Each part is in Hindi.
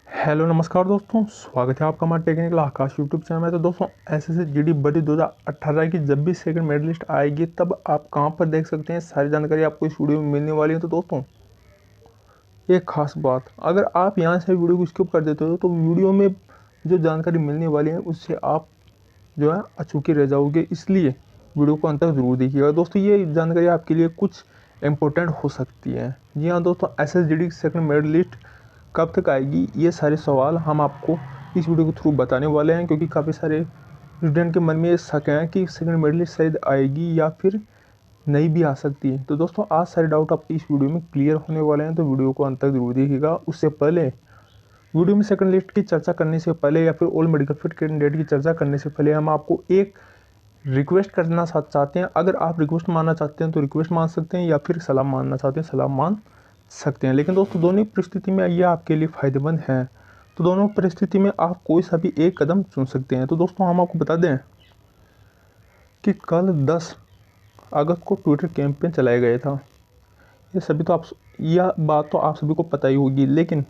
हेलो नमस्कार दोस्तों, स्वागत है आपका हमारे टेक्निकल आकाश यूट्यूब चैनल में। तो दोस्तों एसएससी जीडी बड़ी 2018 की जब भी सेकंड मेरिट लिस्ट आएगी तब आप कहां पर देख सकते हैं, सारी जानकारी आपको इस वीडियो में मिलने वाली है। तो दोस्तों एक खास बात, अगर आप यहां से वीडियो को स्किप कर देते हो तो वीडियो में जो जानकारी मिलने वाली है उससे आप जो है अचूके रह जाओगे, इसलिए वीडियो को अंत तक जरूर देखिएगा। दोस्तों ये जानकारी आपके लिए कुछ इंपॉर्टेंट हो सकती है। जी हाँ दोस्तों, एसएसजीडी की सेकंड मेरिट लिस्ट कब तक आएगी, ये सारे सवाल हम आपको इस वीडियो के थ्रू बताने वाले हैं, क्योंकि काफ़ी सारे स्टूडेंट के मन में ये शक है कि सेकंड मेरिट लिस्ट शायद आएगी या फिर नहीं भी आ सकती है। तो दोस्तों आज सारे डाउट आपके इस वीडियो में क्लियर होने वाले हैं, तो वीडियो को अंत तक जरूर देखिएगा। उससे पहले वीडियो में सेकंड लिस्ट की चर्चा करने से पहले या फिर ऑल मेडिकल फिट कैंडिडेट की चर्चा करने से पहले हम आपको एक रिक्वेस्ट करना चाहते हैं। अगर आप रिक्वेस्ट मानना चाहते हैं तो रिक्वेस्ट मान सकते हैं, या फिर सलाम मानना चाहते हैं सलाम मान सकते हैं। लेकिन दोस्तों दोनों परिस्थिति में ये आपके लिए फ़ायदेमंद है, तो दोनों परिस्थिति में आप कोई सा भी एक कदम चुन सकते हैं। तो दोस्तों हम आपको बता दें कि कल 10 अगस्त को ट्विटर कैंपेन चलाया गया था। यह बात तो आप सभी को पता ही होगी, लेकिन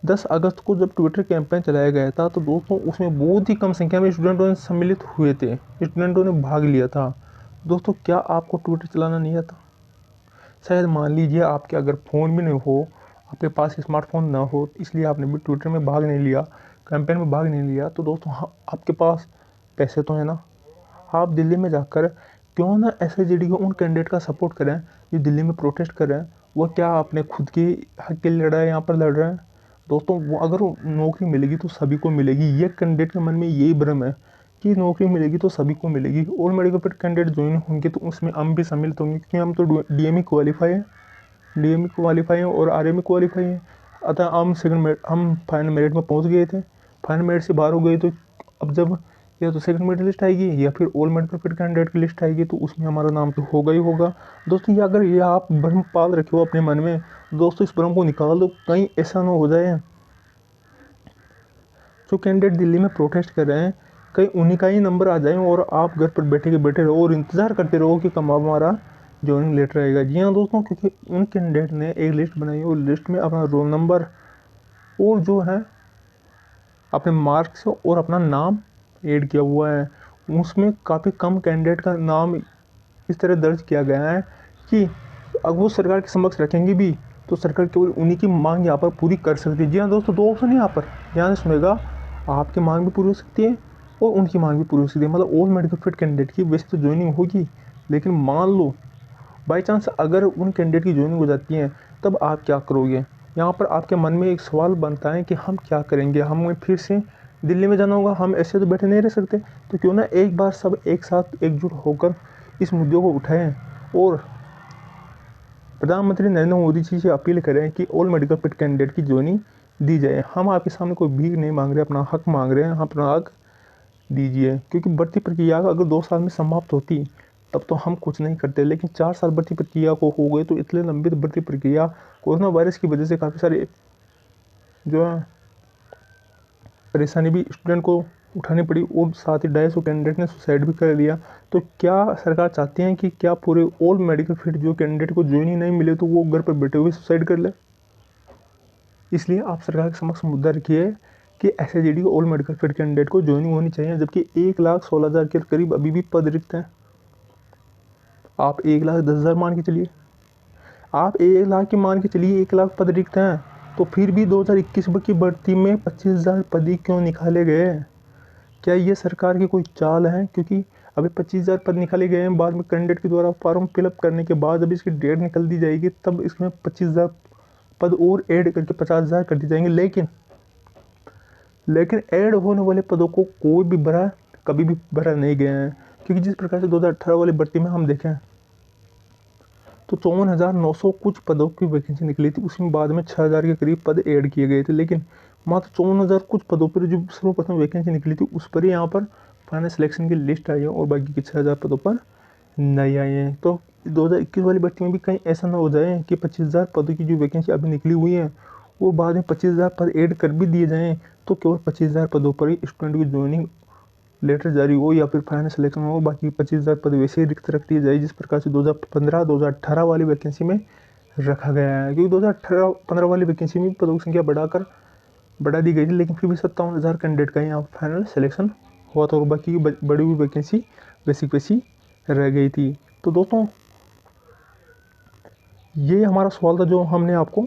10 अगस्त को जब ट्विटर कैंपेन चलाया गया था तो दोस्तों उसमें बहुत ही कम संख्या में स्टूडेंटों ने सम्मिलित हुए थे, स्टूडेंटों ने भाग लिया था। दोस्तों क्या आपको ट्विटर चलाना नहीं आता? शायद मान लीजिए आपके अगर फ़ोन भी नहीं हो, आपके पास स्मार्टफोन ना हो, इसलिए आपने भी ट्विटर में भाग नहीं लिया, कैंपेन में भाग नहीं लिया। तो दोस्तों आपके पास पैसे तो है ना, आप दिल्ली में जाकर क्यों ना एसएसजीडी को उन कैंडिडेट का सपोर्ट करें जो दिल्ली में प्रोटेस्ट कर रहे हैं। वो क्या अपने खुद की हक के लिए लड़ा है, यहाँ पर लड़ रहे हैं। दोस्तों वो अगर नौकरी मिलेगी तो सभी को मिलेगी, ये कैंडिडेट के मन में यही भ्रम है कि नौकरी मिलेगी तो सभी को मिलेगी। और मेडिकल फिट कैंडिडेट ज्वाइन होंगे तो उसमें हम भी सम्मिलित होंगे, क्योंकि हम तो डीएमई क्वालिफाई हैं और आरएमई क्वालिफाई हैं। अतः हम फाइनल मेरिट में पहुंच गए थे, फाइनल मेरिट से बाहर हो गए। तो अब जब या तो सेकंड मेरिट लिस्ट आएगी या फिर ऑल मेडिकल फिट कैंडिडेट की लिस्ट आएगी तो उसमें हमारा नाम तो होगा ही होगा। दोस्तों ये अगर ये आप भ्रम पाल रखे हो अपने मन में, दोस्तों इस भ्रम को निकाल दो। कहीं ऐसा ना हो जाए जो कैंडिडेट दिल्ली में प्रोटेस्ट कर रहे हैं कहीं उन्हीं का ही नंबर आ जाए और आप घर पर बैठे के बैठे रहो और इंतज़ार करते रहो कि कब हमारा ज्वाइनिंग लेटर आएगा। जी हाँ दोस्तों, क्योंकि उन कैंडिडेट ने एक लिस्ट बनाई और लिस्ट में अपना रोल नंबर और जो है अपने मार्क्स और अपना नाम ऐड किया हुआ है। उसमें काफ़ी कम कैंडिडेट का नाम इस तरह दर्ज किया गया है कि अगर वो सरकार के समक्ष रखेंगे भी तो सरकार केवल उन्हीं की मांग यहाँ पर पूरी कर सकती है। जी हाँ दोस्तों, दो ऑप्शन है यहाँ पर, ध्यान से सुनेगा। आपकी मांग भी पूरी हो सकती है और उनकी मांग भी पूरी हो सकती है। मतलब ऑल मेडिकल फिट कैंडिडेट की वैसे तो ज्वाइनिंग होगी, लेकिन मान लो बाई चांस अगर उन कैंडिडेट की ज्वाइनिंग हो जाती है तब आप क्या करोगे। यहाँ पर आपके मन में एक सवाल बनता है कि हम क्या करेंगे, हमें फिर से दिल्ली में जाना होगा, हम ऐसे तो बैठे नहीं रह सकते। तो क्यों ना एक बार सब एक साथ एकजुट होकर इस मुद्दे को उठाएं और प्रधानमंत्री नरेंद्र मोदी जी से अपील करें कि ऑल मेडिकल फिट कैंडिडेट की ज्वाइनिंग दी जाए। हम आपके सामने कोई भीख नहीं मांग रहे, अपना हक मांग रहे हैं, हम अपना हक दीजिए। क्योंकि भर्ती प्रक्रिया अगर 2 साल में समाप्त होती तब तो हम कुछ नहीं करते, लेकिन 4 साल भर्ती प्रक्रिया को हो गए। तो इतने लंबी भर्ती प्रक्रिया कोरोना वायरस की वजह से काफ़ी सारे जो है परेशानी भी स्टूडेंट को उठानी पड़ी और साथ ही 250 कैंडिडेट ने सुसाइड भी कर लिया। तो क्या सरकार चाहती है कि क्या पूरे ऑल मेडिकल फील्ड जो कैंडिडेट को ज्वाइनिंग नहीं मिले तो वो घर पर बैठे हुए सुसाइड कर ले। इसलिए आप सरकार के समक्ष मुद्दा रखिए कि एसएसजीडी को ऑल मेडिकल फील्ड कैंडिडेट को ज्वाइनिंग होनी चाहिए, जबकि 1,16,000 के करीब अभी भी पद रिक्त हैं। आप 1,10,000 मान के चलिए, आप 1 लाख की मान के चलिए, 1 लाख पद रिक्त हैं, तो फिर भी 2021 की भर्ती में 25,000 पद ही क्यों निकाले गए? क्या ये सरकार की कोई चाल है? क्योंकि अभी 25,000 पद निकाले गए हैं, बाद में कैंडिडेट के द्वारा फॉर्म फिलअप करने के बाद जब इसकी डेट निकल दी जाएगी तब इसमें 25,000 पद और ऐड करके 50,000 कर दिए जाएंगे। लेकिन ऐड होने वाले पदों को कोई भी कभी भी भरा नहीं गया है। क्योंकि जिस प्रकार से 2018 वाली भर्ती में हम देखें तो 54,900 कुछ पदों की वैकेंसी निकली थी, उसमें बाद में 6,000 के करीब पद ऐड किए गए थे, लेकिन मात्र 54,000 कुछ पदों पर जो सर्वप्रथम वैकेंसी निकली थी उस पर ही यहाँ पर फाइनल सिलेक्शन की लिस्ट आई है और बाकी के 6,000 पदों पर नहीं आए हैं। तो 2021 वाली भर्ती में भी कहीं ऐसा ना हो जाए कि 25,000 पदों की जो वैकेंसी अभी निकली हुई है वो बाद में 25,000 पद ऐड कर भी दिए जाएँ तो केवल 25,000 पदों पर ही स्टूडेंट की ज्वाइनिंग लेटर जारी हो या फिर फाइनल सिलेक्शन हो, बाकी 25,000 पद वैसे ही रिक्त रख दिए जाए जिस प्रकार से 2015-2018 वाली वैकेंसी में रखा गया है। क्योंकि 2018-15 वाली वैकेंसी में पदों की संख्या बढ़ाकर बढ़ा दी गई थी, लेकिन फिर भी 57,000 कैंडिडेट का यहाँ फाइनल सिलेक्शन हुआ था और बाकी की बड़ी हुई वैकेंसी वैसी रह गई थी। तो दोस्तों ये हमारा सवाल था जो हमने आपको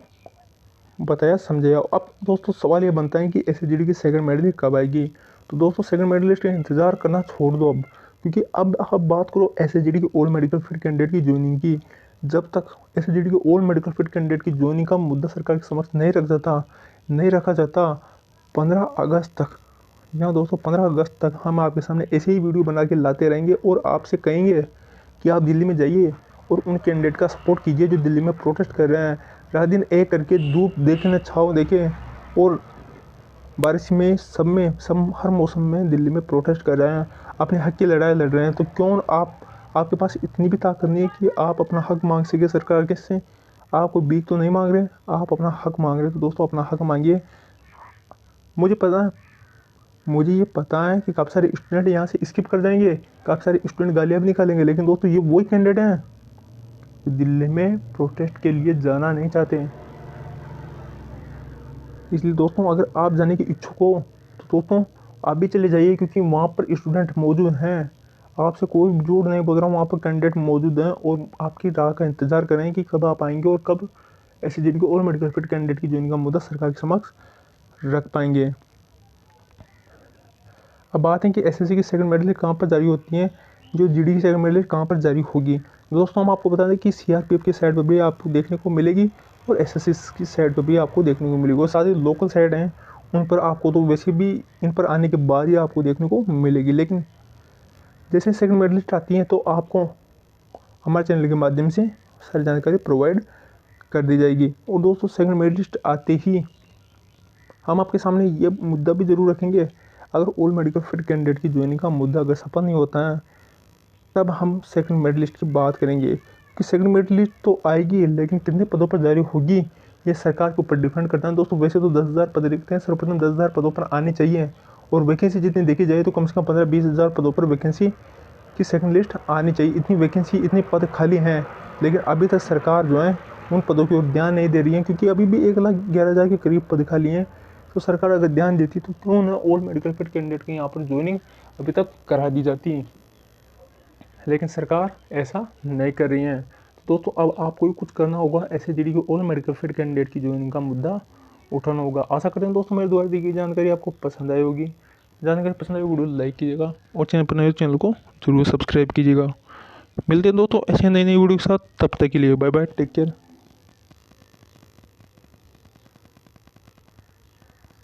बताया समझाया। अब दोस्तों सवाल ये बनता है कि SSGD की सेकंड मेडल कब आएगी। तो दोस्तों सेकंड मेडलिस्ट का इंतज़ार करना छोड़ दो अब, क्योंकि अब आप बात करो SSGD की ऑल मेडिकल फिट कैंडिडेट की ज्वाइनिंग की। जब तक SSGD की ऑल मेडिकल फिट कैंडिडेट की ज्वाइनिंग का मुद्दा सरकार के समक्ष नहीं रखा जाता 15 अगस्त तक, यहाँ दोस्तों 15 अगस्त तक हम आपके सामने ऐसे ही वीडियो बना के लाते रहेंगे और आपसे कहेंगे कि आप दिल्ली में जाइए और उन कैंडिडेट का सपोर्ट कीजिए जो दिल्ली में प्रोटेस्ट कर रहे हैं, रात दिन एक करके, धूप देखें न छाँव देखें और बारिश में सब हर मौसम में दिल्ली में प्रोटेस्ट कर रहे हैं, अपने हक की लड़ाई लड़ रहे हैं। तो क्यों आपके पास इतनी भी ताकत नहीं है कि आप अपना हक मांग सके सरकार के से? आप कोई भीख तो नहीं मांग रहे, आप अपना हक मांग रहे। तो दोस्तों अपना हक मांगिए। मुझे ये पता है कि काफ़ी सारे स्टूडेंट यहाँ से स्किप कर जाएंगे, काफ़ी सारे स्टूडेंट गालियाँ भी निकालेंगे, लेकिन दोस्तों ये वही कैंडिडेट हैं जो दिल्ली में प्रोटेस्ट के लिए जाना नहीं चाहते हैं। इसलिए दोस्तों अगर आप जाने के इच्छुक हो तो दोस्तों आप भी चले जाइए, क्योंकि वहाँ पर स्टूडेंट मौजूद हैं। आपसे कोई झूठ नहीं बोल रहा हूँ, वहाँ पर कैंडिडेट मौजूद हैं और आपकी राह का इंतज़ार करें कि कब आप आएंगे और कब SSGD को और मेडिकल फिट कैंडिडेट की ज्वाइनिंग का मुद्दा सरकार के समक्ष रख पाएंगे। अब बात है कि SSC की सेकंड मेडल कहाँ पर जारी होती हैं, जो GD की सेकंड मेडल कहाँ पर जारी होगी। दोस्तों हम आपको बता दें कि CRPF की साइट पर भी आपको देखने को मिलेगी और SSC की साइट पर भी आपको देखने को मिलेगी, और साथ ही लोकल साइट हैं उन पर आपको तो वैसे भी इन पर आने के बाद ही आपको देखने को मिलेगी। लेकिन जैसे सेकंड मेडलिस्ट आती हैं तो आपको हमारे चैनल के माध्यम से सारी जानकारी प्रोवाइड कर दी जाएगी। और दोस्तों सेकंड मेडलिस्ट आते ही हम आपके सामने ये मुद्दा भी ज़रूर रखेंगे, अगर ऑल मेडिकल फिट कैंडिडेट की ज्वाइनिंग का मुद्दा अगर सफल नहीं होता है तब हम सेकंड मेडलिस्ट की बात करेंगे कि सेकंड मेडलिस्ट तो आएगी, लेकिन कितने पदों पर जारी होगी ये सरकार के ऊपर डिपेंड करता है। दोस्तों वैसे तो 10,000 पद रिक्त हैं, सर्वप्रथम 10,000 पदों पर आने चाहिए और वैकेंसी जितनी देखी जाए तो कम से कम 15-20 हज़ार पदों पर वैकेंसी की सेकंड लिस्ट आनी चाहिए। इतनी वैकेंसी, इतने पद खाली हैं, लेकिन अभी तक सरकार जो है उन पदों की ओर ध्यान नहीं दे रही है, क्योंकि अभी भी 1,11,000 के करीब पद खाली हैं। तो सरकार अगर ध्यान देती तो क्यों ना ऑल मेडिकल फिट कैंडिडेट की यहाँ पर ज्वाइनिंग अभी तक करा दी जाती, लेकिन सरकार ऐसा नहीं कर रही है। तो दोस्तों अब आपको भी कुछ करना होगा, SSGD की ऑल मेडिकल फिट कैंडिडेट की ज्वाइनिंग का मुद्दा उठाना होगा। आशा करते हैं दोस्तों मेरे द्वारा दी गई जानकारी आपको पसंद आई होगी। जानकारी पसंद आई वीडियो लाइक कीजिएगा और चैनल पर नए चैनल को जरूर सब्सक्राइब कीजिएगा। मिलते हैं दोस्तों ऐसे नई वीडियो के साथ, तब तक के लिए बाय बाय, टेक केयर।